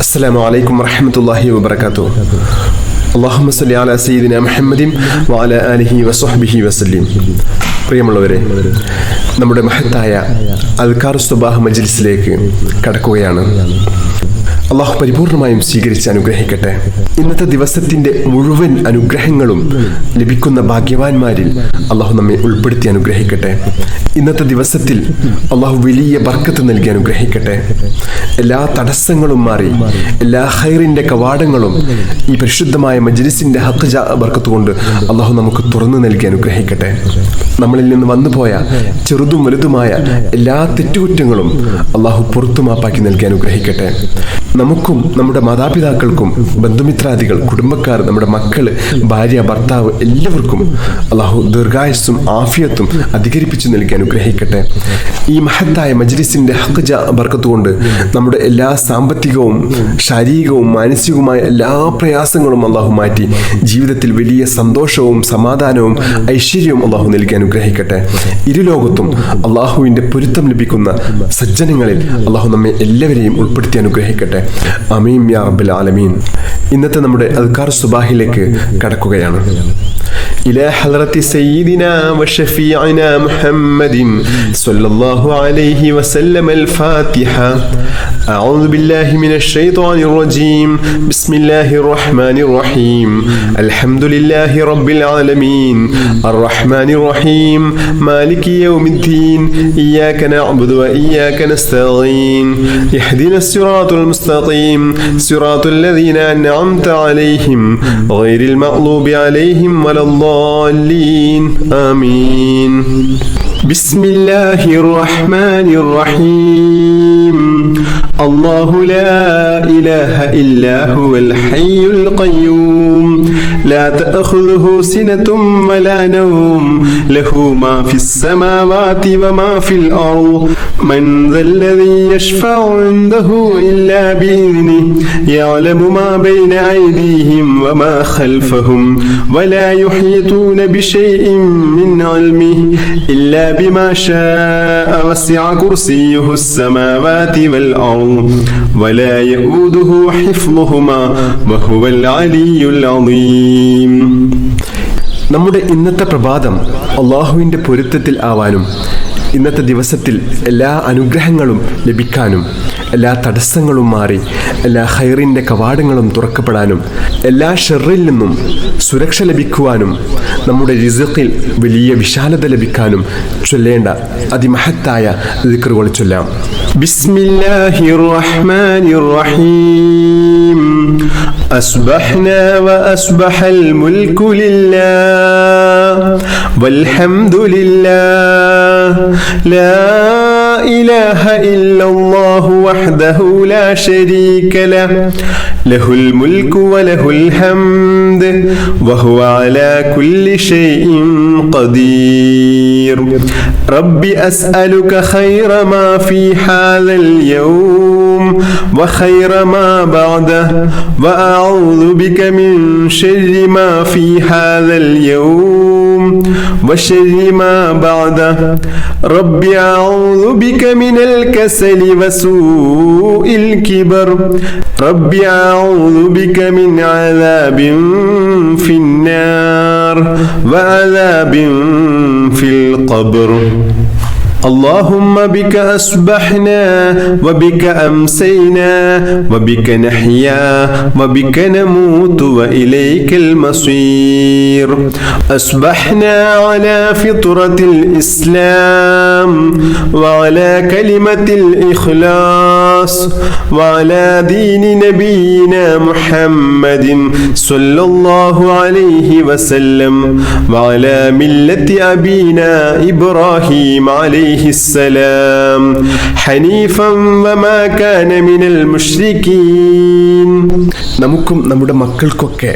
അസ്സലാമു അലൈക്കും വറഹ്മത്തുള്ളാഹി വബറകാതുഹു. അല്ലാഹുമ്മ സ്വല്ലി അലാ സയ്യിദിനാ മുഹമ്മദിൻ വഅലാ ആലിഹി വസ്വഹ്ബിഹി വസല്ലം. പ്രിയമുള്ളവരെ, നമ്മുടെ മഹത്തായ അദ്കാറുസ് സ്വബാഹ് മജ്ലിസിലേക്ക് കടക്കുകയാണ്. അള്ളാഹു പരിപൂർണമായും സ്വീകരിച്ച് അനുഗ്രഹിക്കട്ടെ. ഇന്നത്തെ ദിവസത്തിന്റെ മുഴുവൻ അനുഗ്രഹങ്ങളും ലഭിക്കുന്ന ഭാഗ്യവാന്മാരിൽ അള്ളാഹു നമ്മെ ഉൾപ്പെടുത്തി അനുഗ്രഹിക്കട്ടെ. ഇന്നത്തെ ദിവസത്തിൽ അള്ളാഹു വലിയ ബർക്കത്ത് നൽകി അനുഗ്രഹിക്കട്ടെ. എല്ലാ തടസ്സങ്ങളും മാറി എല്ലാ ഖൈറിന്റെ കവാടങ്ങളും ഈ പരിശുദ്ധമായ മജ്ലിസിന്റെ ഹഖ് ബർക്കത്ത് കൊണ്ട് അള്ളാഹു നമുക്ക് തുറന്നു നൽകി അനുഗ്രഹിക്കട്ടെ. നമ്മളിൽ നിന്ന് വന്നുപോയ ചെറുതും വലുതുമായ എല്ലാ തെറ്റുകുറ്റങ്ങളും അള്ളാഹു പുറത്തു മാപ്പാക്കി നൽകി അനുഗ്രഹിക്കട്ടെ. നമുക്കും നമ്മുടെ മാതാപിതാക്കൾക്കും ബന്ധുമിത്രാദികൾ, കുടുംബക്കാർ, നമ്മുടെ മക്കള്, ഭാര്യ, ഭർത്താവ് എല്ലാവർക്കും അള്ളാഹു ദീർഘായുസ്സും ആഫിയത്തും അധികരിപ്പിച്ചു നൽകി അനുഗ്രഹിക്കട്ടെ. ഈ മഹത്തായ മജ്ലിസിന്റെ ഹഖ് ബർക്കത്ത് കൊണ്ട് നമ്മുടെ എല്ലാ സാമ്പത്തികവും ശാരീരികവും മാനസികവുമായ എല്ലാ പ്രയാസങ്ങളും അള്ളാഹു മാറ്റി ജീവിതത്തിൽ വലിയ സന്തോഷവും സമാധാനവും ഐശ്വര്യവും അള്ളാഹു നൽകി അനുഗ്രഹിക്കട്ടെ. ഇരുലോകത്തും അള്ളാഹുവിന്റെ പൊരുത്തം ലഭിക്കുന്ന സജ്ജനങ്ങളിൽ അള്ളാഹു നമ്മെ എല്ലാവരെയും ഉൾപ്പെടുത്തി അനുഗ്രഹിക്കട്ടെ. ആമീൻ യാ റബ്ബൽ ആലമീൻ. ഇന്നത്തെ നമ്മുടെ അദ്കാർ സുബാഹിലേക്ക് കടക്കുകയാണ്. إلى حضرة سيدنا وشفيعنا محمد صلى الله عليه وسلم الفاتحة. أعوذ بالله من الشيطان الرجيم. بسم الله الرحمن الرحيم. الحمد لله رب العالمين الرحمن الرحيم مالك يوم الدين إياك نعبد وإياك نستعين اهدنا الصراط المستقيم صراط الذين أنعمت عليهم غير المغضوب عليهم ولا الضالين آمين. بسم الله الرحمن الرحيم. الله لا إله إلا هو الحي القيوم لا تأخذه سنة ولا نوم له ما في السماوات وما في الأرض من ذا الذي يشفع عنده إلا بإذنه يعلم ما بين أيديهم وما خلفهم ولا يحيطون بشيء من علمه إلا بما شاء وسع كرسيه السماوات والأرض ولا يؤوده حفظهما وهو العلي العظيم. നമ്മുടെ ഇന്നത്തെ പ്രഭാതം അള്ളാഹുവിൻ്റെ പൊരുത്തത്തിൽ ആവാനും ഇന്നത്തെ ദിവസത്തിൽ എല്ലാ അനുഗ്രഹങ്ങളും ലഭിക്കാനും എല്ലാ തടസ്സങ്ങളും മാറി എല്ലാ ഖൈറിൻ്റെ കവാടങ്ങളും തുറക്കപ്പെടാനും എല്ലാ ഷർറിൽ നിന്നും സുരക്ഷ ലഭിക്കുവാനും നമ്മുടെ റിസ്ഖിൽ വലിയ വിശാലത ലഭിക്കാനും ചൊല്ലേണ്ട അതിമഹത്തായ ദിക്റുകൾ ചൊല്ലാം. ബിസ്മില്ലാഹിർ റഹ്മാനിർ റഹീം. അസ്ബഹ്നാ വഅസ്ബഹൽ മുൽക്കു ലില്ലാഹ് വൽഹംദുലില്ലാഹ് ലാ ഇലാഹ ഇല്ലല്ലാഹു വഹ്ദഹു ലാ ശരീക ലഹു ലഹുൽ മുൽക്കു വലഹുൽ ഹംദ് വഹുവ അലാ കുല്ലി ഷൈഇൻ ഖദീർ. റബ്ബി അസ്അലുക ഖൈറ മാ ഫീ ഹാദൽ യൗം വഖൈറ മാ ബഅദഹു വഅഊദു ബിക മിൻ ശർരി മാ ഫീ ഹാദൽ യൗം വശർരി മാ ബഅദഹു. റബ്ബി അഊദു ബിക മിനൽ കസലി വസൂഇൽ കിബർ. റബ്ബി أعوذ بك من عذاب في النار وعذاب في القبر. اللهم بك أصبحنا وبك أمسينا وبك نحيا وبك نموت وإليك المصير. أصبحنا على فطرة الإسلام وعلى كلمة الإخلاص وعلى دين نبينا محمد صلى الله عليه وسلم وعلى ملة أبينا إبراهيم عليه السلام حنيفا وما كان من المشركين. നമുക്കും നമ്മുടെ മക്കൾക്കൊക്കെ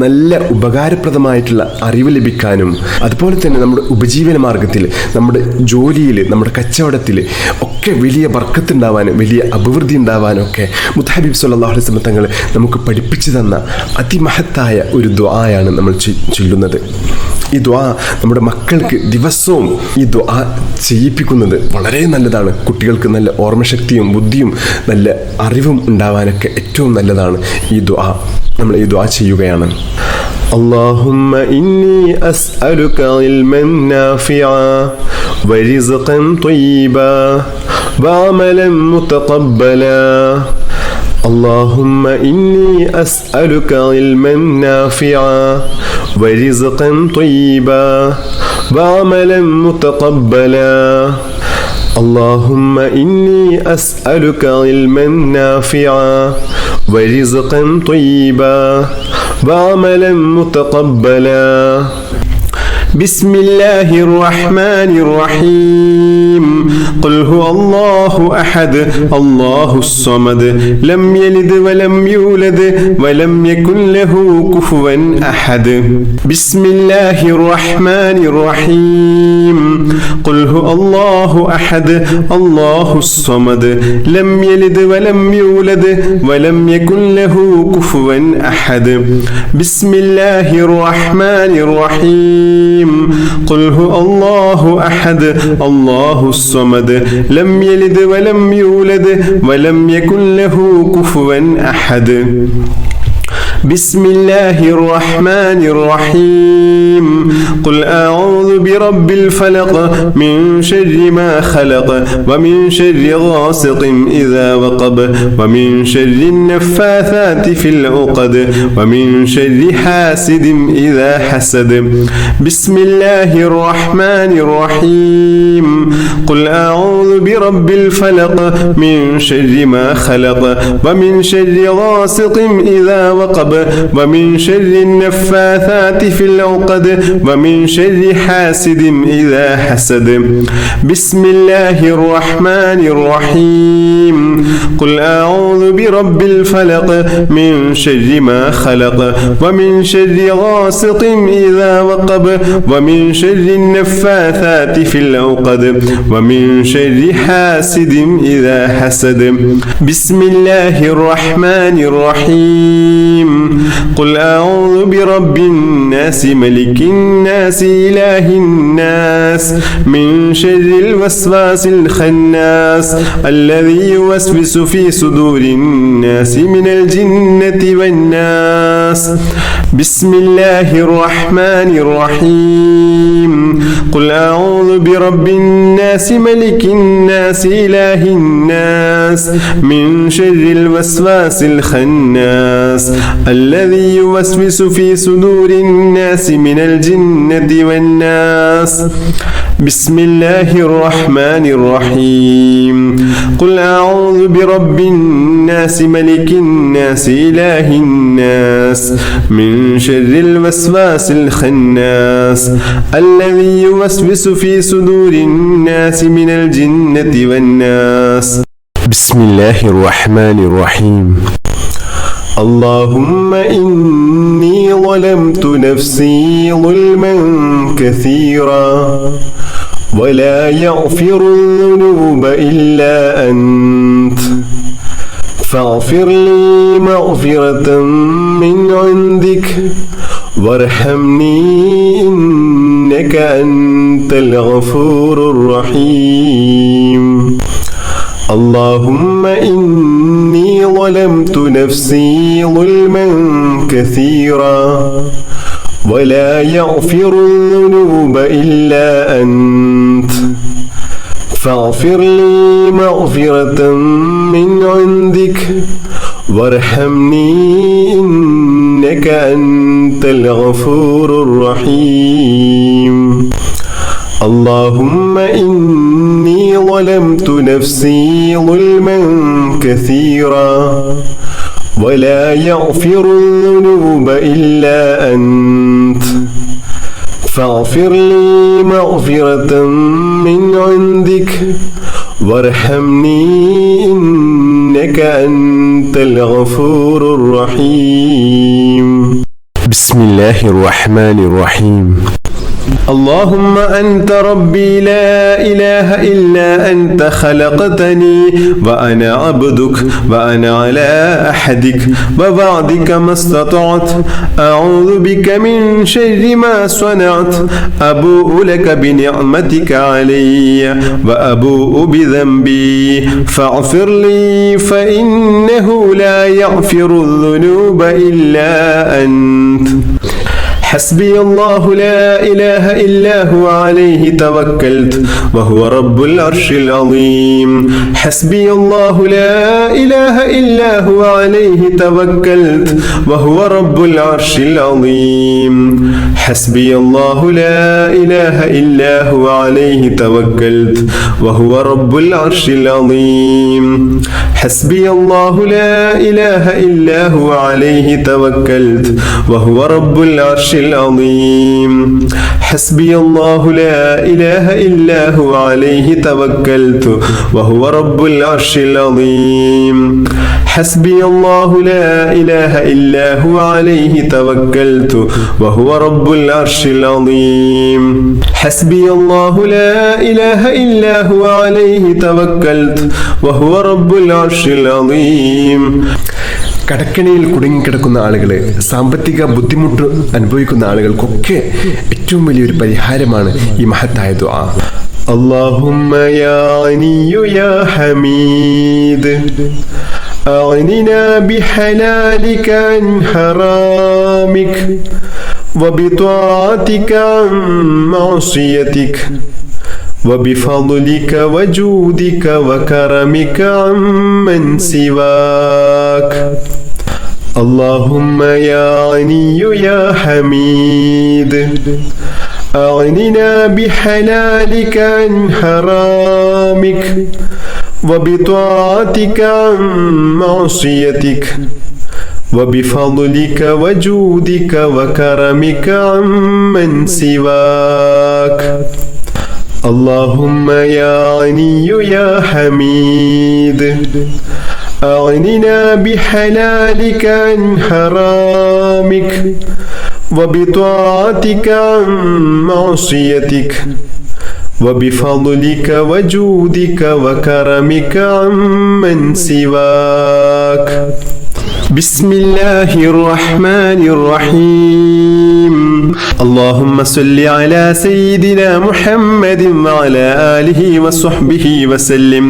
നല്ല ഉപകാരപ്രദമായിട്ടുള്ള അറിവ് ലഭിക്കാനും അതുപോലെ തന്നെ നമ്മുടെ ഉപജീവന മാർഗത്തിൽ, നമ്മുടെ ജോലിയിൽ, നമ്മുടെ കച്ചവടത്തിൽ ഒക്കെ വലിയ ബർക്കത്ത് ഉണ്ടാവാനും വലിയ അഭിവൃദ്ധി ഉണ്ടാവാനും ഒക്കെ മുത്തഹബീബ് സ്വല്ലല്ലാഹു അലൈഹി വസല്ലം തങ്ങൾ നമുക്ക് പഠിപ്പിച്ചു തന്ന അതിമഹത്തായ ഒരു ദുആയാണ് നമ്മൾ ചൊല്ലുന്നത്. ഈ ദുആ നമ്മുടെ മക്കൾക്ക് ദിവസവും ഈ ദുആ ചെയ്യിപ്പിക്കുന്നത് വളരെ നല്ലതാണ്. കുട്ടികൾക്ക് നല്ല ഓർമ്മശക്തിയും ബുദ്ധിയും നല്ല അറിവും ഉണ്ടാവാനൊക്കെ ഏറ്റവും നല്ലതാണ് ഈ ദുആ. നമ്മൾ ഈ ദുആ ചെയ്യുകയാണ്. اللهم إني أسألك علما نافعا ورزقا طيبا وعملا متقبلا. اللهم إني أسألك علما نافعا ورزقا طيبا وعملا متقبلا. اللهم إني أسألك علما نافعا ورزقا طيبا وعملا متقبلا. بسم الله الرحمن الرحيم. قل هو الله أحد الله الصمد لم يلد ولم يولد ولم يكن له كفوا أحد. بسم الله الرحمن الرحيم. قل هو الله أحد الله الصمد لم يلد ولم يولد ولم يكن له كفوا أحد. بسم الله الرحمن الرحيم. قل هو الله أحد الله الصمد لم يلد ولم يولد ولم يكن له كفوا أحد. بسم الله الرحمن الرحيم. قل أعوذ برب الفلق من شر ما خلق ومن شر غاسق إذا وقب ومن شر النفاثات في العقد ومن شر حاسد إذا حسد. بسم الله الرحمن الرحيم. قل أعوذ برب الفلق من شر ما خلق ومن شر غاسق إذا وقب ومن شر النفاثات في العقد ومن شر حاسد إذا حسد. بسم الله الرحمن الرحيم. قل أعوذ برب الفلق من شر ما خلق ومن شر غاسق إذا وقب ومن شر النفاثات في العقد ومن شر حاسد إذا حسد. بسم الله الرحمن الرحيم. قل أعوذ برب الناس ملك الناس إله الناس من شر الوسواس الخناس الذي يوسوس في صدور الناس من الجنة والناس. بسم الله الرحمن الرحيم. قل أعوذ برب الناس ملك الناس إله الناس من شر الوسواس الخناس الذي يوسوس في صدور الناس من الجنة والناس. بسم الله الرحمن الرحيم. قل أعوذ برب الناس ملك الناس إله الناس من شر الوسواس الخناس الذي يوسوس في صدور الناس من الجنة والناس. بسم الله الرحمن الرحيم. اللهم إني ظلمت نفسي ظلما كثيرا ولا يغفر الذنوب إلا أنت فاغفر لي مغفرة من عندك وارحمني إنك أنت الغفور الرحيم. اللهم إني ظلمت نفسي ظلما كثيرا ولا يغفر الذنوب إلا أنت فاغفر لي مغفرة من عندك وارحمني إنك أنت الغفور الرحيم. اللهم إني ظلمت نفسي ظلما كثيرا ولا يغفر الذنوب إلا أنت فاغفر لي مغفرة من عندك وارحمني إنك أنت الغفور الرحيم. بسم الله الرحمن الرحيم. اللهم أنت ربي لا إله إلا أنت خلقتني وأنا عبدك وأنا على أحدك ووعدك ما استطعت أعوذ بك من شر ما صنعت أبوء لك بنعمتك علي وأبوء بذنبي فاغفر لي فإنه لا يغفر الذنوب إلا أنت حسبي الله لا إله إلا هو عليه توكلت وهو رب العرش العظيم حسبي الله لا إله إلا هو عليه توكلت وهو رب العرش العظيم حسبي الله لا إله إلا هو عليه توكلت وهو رب العرش العظيم حسبي الله لا إله إلا هو عليه توكلت وهو رب العرش العظيم حسبي الله لا إله إلا هو عليه توكلت وهو رب العرش العظيم حسبي الله لا إله إلا هو عليه توكلت وهو رب العرش العظيم حسبي الله لا إله إلا هو عليه توكلت وهو رب العرش العظيم കടക്കണിയിൽ കുടുങ്ങിക്കിടക്കുന്ന ആളുകളെ, സാമ്പത്തിക ബുദ്ധിമുട്ട് അനുഭവിക്കുന്ന ആളുകൾക്കൊക്കെ ഏറ്റവും വലിയൊരു പരിഹാരമാണ് ഈ മഹത്തായ ദുആ. اللهم يا غني يا حميد أغننا بحلالك عن حرامك وبطاعتك عن معصيتك وبفضلك وجودك وكرمك عمن سواك. اللهم يا غني يا حميد أغننا بحلالك عن حرامك وبطاعتك عن معصيتك وبفضلك وجودك وكرمك عمن سواك. اللهم يا غني يا حميد أغننا بحلالك عن حرامك وبطاعتك عن معصيتك وبفضلك وجودك وكرمك عمن سواك. بسم الله الرحمن الرحيم. اللهم صل على سيدنا محمد وعلى آله وصحبه وسلم.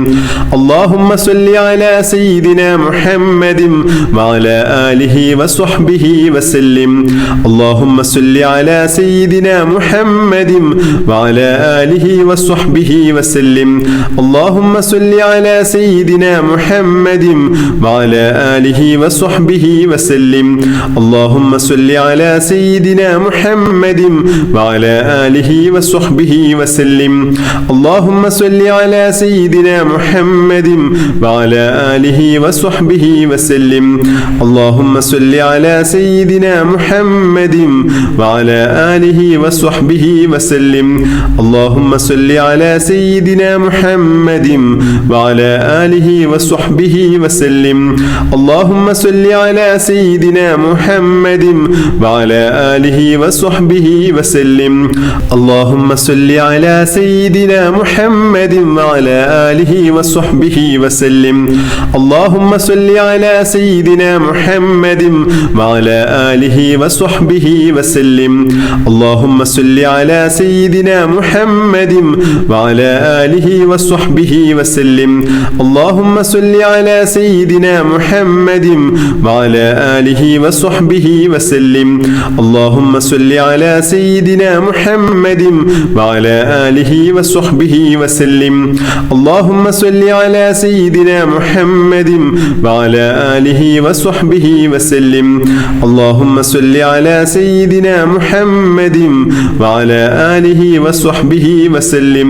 اللهم صل على سيدنا محمد وعلى آله وصحبه وسلم. اللهم صل على سيدنا محمد وعلى آله وصحبه وسلم. اللهم صل على سيدنا محمد وعلى آله وصحبه وسلم. اللهم صل على سيدنا محمد وعلى آله وصحبه وسلم. اللهم صل على سيدنا محمد وعلى آله وصحبه وسلم. اللهم صل على سيدنا محمد وعلى آله وصحبه وسلم. اللهم صل على سيدنا محمد وعلى آله وصحبه وسلم. اللهم صل على سيدنا محمد وعلى آله وصحبه وسلم. اللهم صل على سيدنا محمد وعلى آله وصحبه وسلم. اللهم صل على سيدنا محمد وعلى آله وصحبه وسلم. اللهم صل على سيدنا محمد وعلى آله وصحبه وسلم. اللهم صل على سيدنا محمد وعلى آله وصحبه وسلم. اللهم صل على سيدنا محمد وعلى آله وصحبه وسلم. اللهم صل على سيدنا محمد وعلى آله وصحبه وسلم. اللهم صل على سيدنا محمد وعلى آله وصحبه وسلم.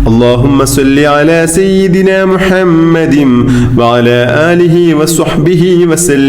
اللهم صل على سيدنا محمد وعلى آله وصحبه وسلم.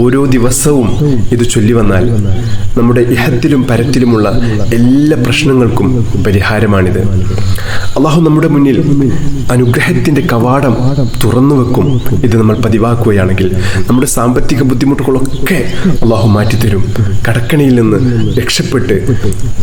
ഓരോ ദിവസവും ഇത് ചൊല്ലി വന്നാൽ നമ്മുടെ ഇഹത്തിലും പരത്തിലുമുള്ള എല്ലാ പ്രശ്നങ്ങൾക്കും പരിഹാരമാണിത്. അള്ളാഹു നമ്മുടെ മുന്നിൽ അനുഗ്രഹത്തിന്റെ കവാടം തുറന്നു വെക്കും. ഇത് നമ്മൾ പതിവാക്കുകയാണെങ്കിൽ നമ്മുടെ സാമ്പത്തിക ബുദ്ധിമുട്ടുകളൊക്കെ അള്ളാഹു മാറ്റിത്തരും. കടക്കണിയിൽ നിന്ന് രക്ഷപ്പെട്ട്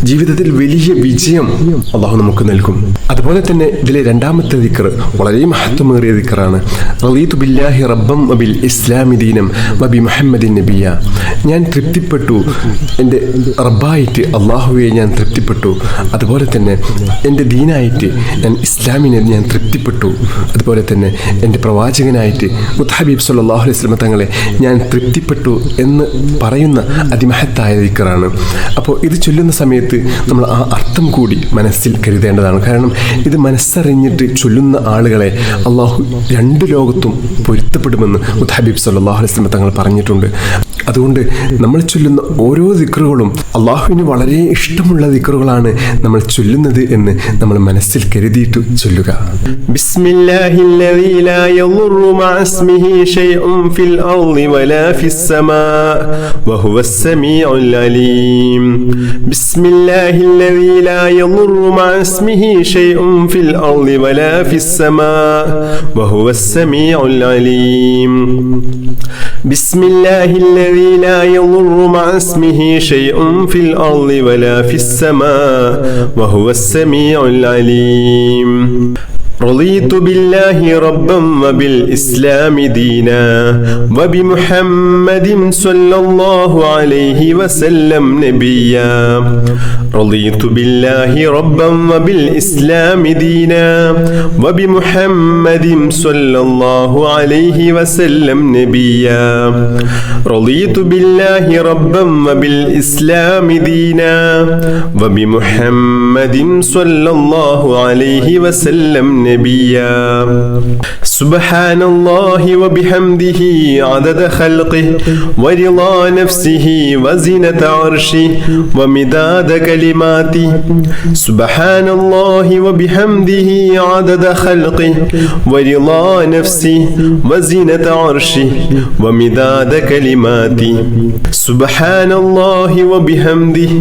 ജീവിതത്തിൽ വലിയ വിജയം അള്ളാഹു നമുക്ക് നൽകും. അതുപോലെ തന്നെ ഇതിലെ രണ്ടാമത്തെ ദിക്ർ വളരെ മഹത്വമേറിയ ദിക്റാണ്. റളീതു ബില്ലാഹി റബ്ബം വബിൽ ഇസ്ലാമി ദീനം വബി മുഹമ്മദിൻ നബിയ. ഞാൻ തൃപ്തിപ്പെട്ടു, എൻ്റെ റബ്ബായിട്ട് അള്ളാഹുവെ ഞാൻ തൃപ്തിപ്പെട്ടു. അതുപോലെ തന്നെ എൻ്റെ ദീനായിട്ട് ഞാൻ ഇസ്ലാമിനെ ഞാൻ തൃപ്തിപ്പെട്ടു. അതുപോലെ തന്നെ എൻ്റെ പ്രവാചകനായിട്ട് മുത്തഹബീബ് സല്ലല്ലാഹു അലൈഹി വസല്ലം തങ്ങളെ ഞാൻ തൃപ്തിപ്പെട്ടു എന്ന് പറയുന്ന അതിമഹത്തായ ദിക്റാണ്. അപ്പോൾ ഇത് ചൊല്ലുന്ന സമയത്ത് നമ്മൾ ആ അർത്ഥം കൂടി മനസ്സിൽ കരുതേണ്ടതാണ്. കാരണം ഇത് മനസ്സറിഞ്ഞിട്ട് ചൊല്ലുന്ന ആളുകളെ അള്ളാഹു രണ്ട് ലോകത്തും പൊരുത്തപ്പെടുമെന്ന് മുത്തഹബീബ് സല്ലല്ലാഹു അലൈഹി വസല്ലം തങ്ങൾ പറഞ്ഞിട്ടുണ്ട്. അതുകൊണ്ട് നമ്മൾ ചൊല്ലുന്ന ഓരോ ദിക്റുകളും അള്ളാഹുവിന് വളരെ ഇഷ്ടമുള്ള ദിക്റുകളാണ് നമ്മൾ ചൊല്ലുന്നത് എന്ന് നമ്മൾ മനസ്സിൽ കരുതിയിട്ട് ചൊല്ലുക. ബിസ്മില്ലാഹില്ലദീ ലാ യദുറു മഅ ഇസ്മിഹി ശൈഉൻ ഫിൽ അർളി വലാ ഫിസ് സമാ വഹുവസ് സമീഉൽ അലീം. ബിസ്മില്ലാഹില്ലദീ ലാ യദുറു മഅ ഇസ്മിഹി ശൈഉൻ ഫിൽ അർളി വലാ ഫിസ് സമാ വഹുവസ് സമീഉൽ അലീം. ബിസ്മില്ലാഹില്ലദീ ലാ യദുറു മഅ ഇസ്മിഹി ശൈഉൻ ഫിൽ അർളി വലാ ഫിസ് സമാ വഹുവസ് സമീഉൽ അലീം. رضيت بالله ربا وبالإسلام دينا وبمحمد صلى الله عليه وسلم نبيا. رضيت بالله ربا وبالإسلام دينا وبمحمد صلى الله عليه وسلم نبيا. رضيت بالله ربا وبالإسلام دينا وبمحمد صلى الله عليه وسلم نبيا. سبحان الله وبحمده عدد خلقه ورضا نفسه وزنة عرشه ومداد كلماته. سبحان الله وبحمده عدد خلقه ورضا نفسه وزنة عرشه ومداد كلماته. سبحان الله وبحمده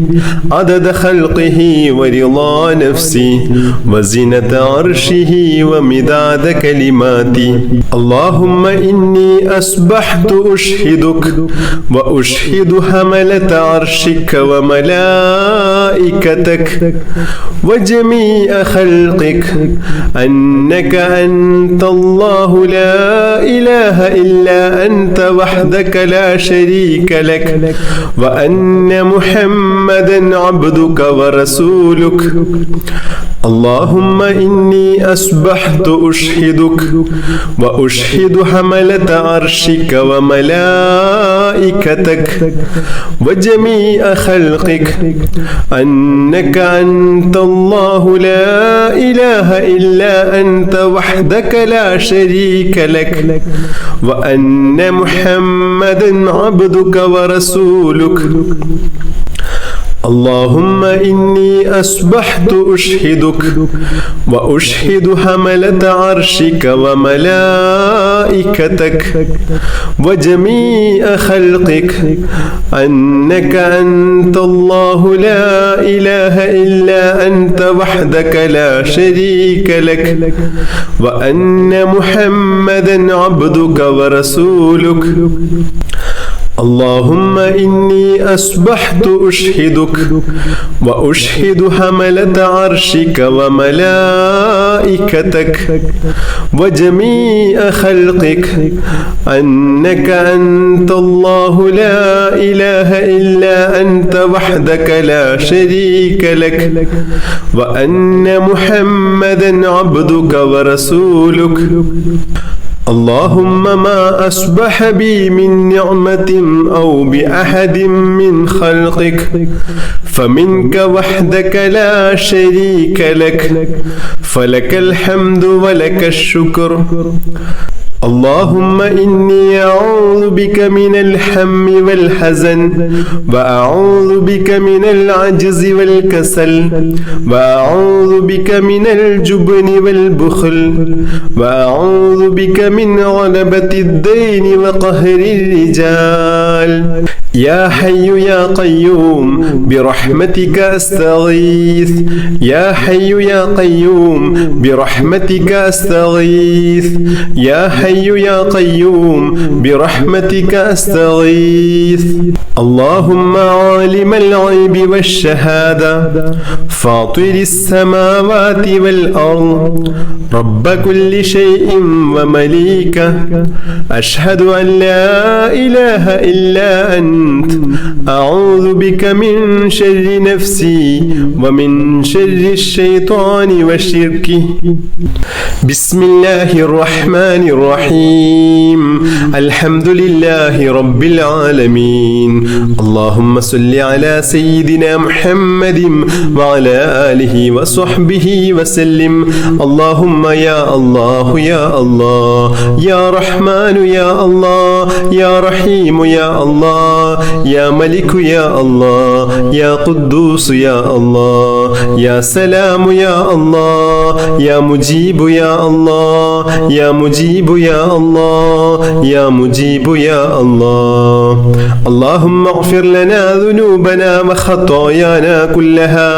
عدد خلقه ورضا نفسه وزنة عرشه ومداد كلماتي. اللهم إني أصبحت أشهدك وأشهد حملة عرشك وملائكتك وجميع خلقك أنك أنت الله لا إله إلا أنت وحدك لا شريك لك وأن محمدا عبدك ورسولك. اللهم إني أصبحت أشهدك وأشهد حملة عرشك وملائكتك وجميع خلقك أنك أنت الله لا إله إلا أنت وحدك لا شريك لك وأن محمدا عبدك ورسولك. اللهم إني أصبحت أشهدك وأشهد حملة عرشك وملائكتك وجميع خلقك أنك أنت الله لا إله إلا أنت وحدك لا شريك لك وأن محمدا عبدك ورسولك. اللهم إني أصبحت أشهدك وأشهد حملة عرشك وملائكتك وجميع خلقك أنك أنت الله لا إله إلا أنت وحدك لا شريك لك وأن محمدا عبدك ورسولك. اللهم ما أصبح بي من نعمة أو بأحد من خلقك فمنك وحدك لا شريك لك فلك الحمد ولك الشكر. اللهم إني أعوذ بك من الهم والحزن وأعوذ بك من العجز والكسل وأعوذ بك من الجبن والبخل وأعوذ بك من غلبة الدين وقهر الرجال يا حي يا قيوم برحمتك أستغيث يا حي يا قيوم برحمتك أستغيث يا حي يا قيوم برحمتك أستغيث اللهم عالم الغيب والشهادة فاطر السماوات والأرض رب كل شيء ومليكه أشهد أن لا إله إلا أنت أعوذ بك من شر نفسي ومن شر الشيطان وشركه بسم الله الرحمن الرحيم الحمد لله رب العالمين اللهم صل على سيدنا محمد وعلى آله وصحبه وسلم اللهم يا الله يا الله يا رحمن يا الله يا رحيم يا الله يا ملك يا الله يا قدوس يا الله يا سلام يا الله يا مجيب يا الله يا مجيب يا الله يا مجيب يا الله اللهم اغفر لنا ذنوبنا وخطايانا كلها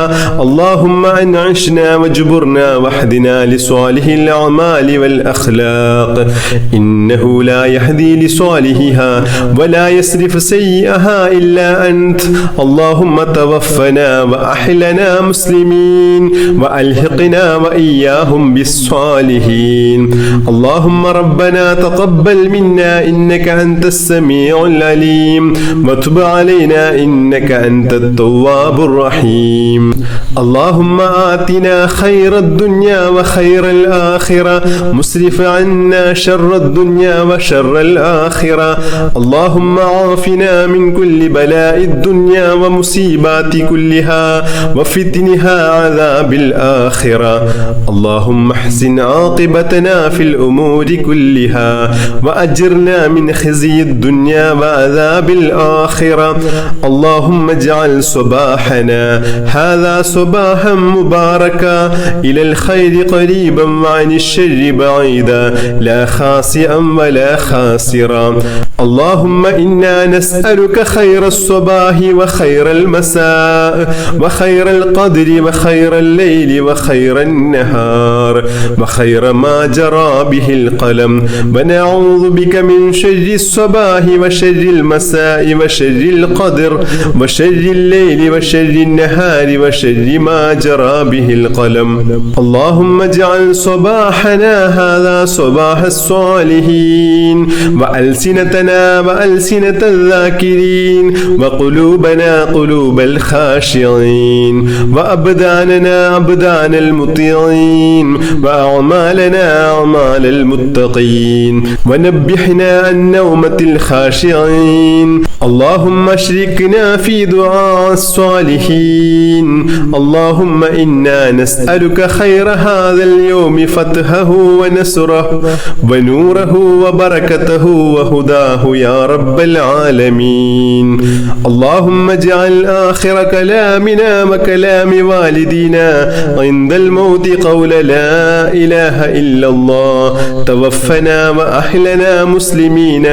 اللهم أنعشنا واجبرنا واهدنا لصالح الأعمال والأخلاق إنه لا يهدي لصالحها ولا يصرف سيئها إلا أنت اللهم توفنا وأحلنا مسلمين وألحقنا وإياهم بالصالحين اللهم ربنا تقبل منا إنك أنت السميع العليم وتب علينا إنك أنت التواب الرحيم اللهم آتنا خير الدنيا وخير الآخرة مسرف عنا شر الدنيا وشر الآخرة اللهم عافنا من كل بلاء الدنيا ومصيبات كلها وفتنها عذاب الآخرة اللهم احسن عاقبتنا في الأمور كلها وأجرنا من خزي الدنيا وعذاب الآخرة اللهم اجعل صباحنا هذا صباحا مباركا إلى الخير قريبا وعن الشر بعيدا لا خاسئا ولا خاسرا اللهم إنا نسألك خير الصباح وخير المساء وخير القدر وخير الليل وخير النهار وخير ما جرى به القلم ونعوذ بك من شر الصباح وشر المساء وشر القدر وشر الليل وشر النهار وشر ما جرى به القلم اللهم اجعل صباحنا هذا صباح الصالحين وألسنتنا وألسنة الذاكرين وقلوبنا قلوب الخاشعين وأبداننا أبدان المطيعين وأعمالنا أعمال المتقين ونبحنا عن نومة الخاشعين اللهم اشركنا في دعاء الصالحين اللهم إنا نسألك خير هذا اليوم فتحه ونصره ونوره وبركته وهداه يا رب العالمين اللهم اجعل آخر كلامنا وكلام والدينا عند الموت قول لا إله إلا الله توفنا وأحلنا مسلمين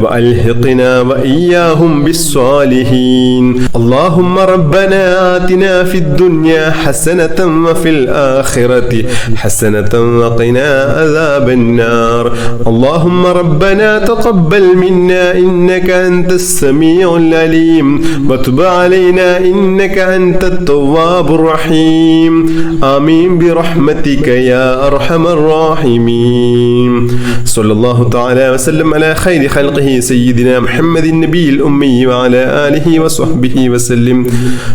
وألحقنا وإياهم بالصالحين اللهم ربنا آتنا في الدنيا حسنة وفي الآخرة حسنة وقنا عذاب النار اللهم ربنا تقبل منا إنك أنت السميع العليم وتب علينا إنك أنت التواب الرحيم آمين برحمتك يا أرحم الراحمين صلى الله تعالى وسلم على خير خلقه سيدنا محمد النبي الأمي وعلى آله وصحبه وسلم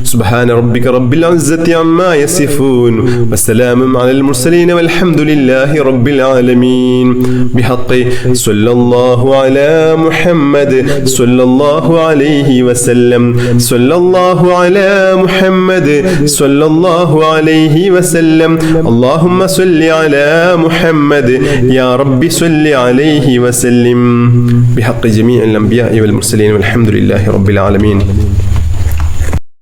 سبحان ربك رب العزة عما يصفون وسلام على المرسلين والحمد لله رب العالمين بحق صلى الله على محمد صلى الله الله عليه وسلم صلى الله على محمد صلى الله عليه وسلم اللهم صل على محمد يا رب صل عليه وسلم بحق جميع الأنبياء والمرسلين والحمد لله رب العالمين.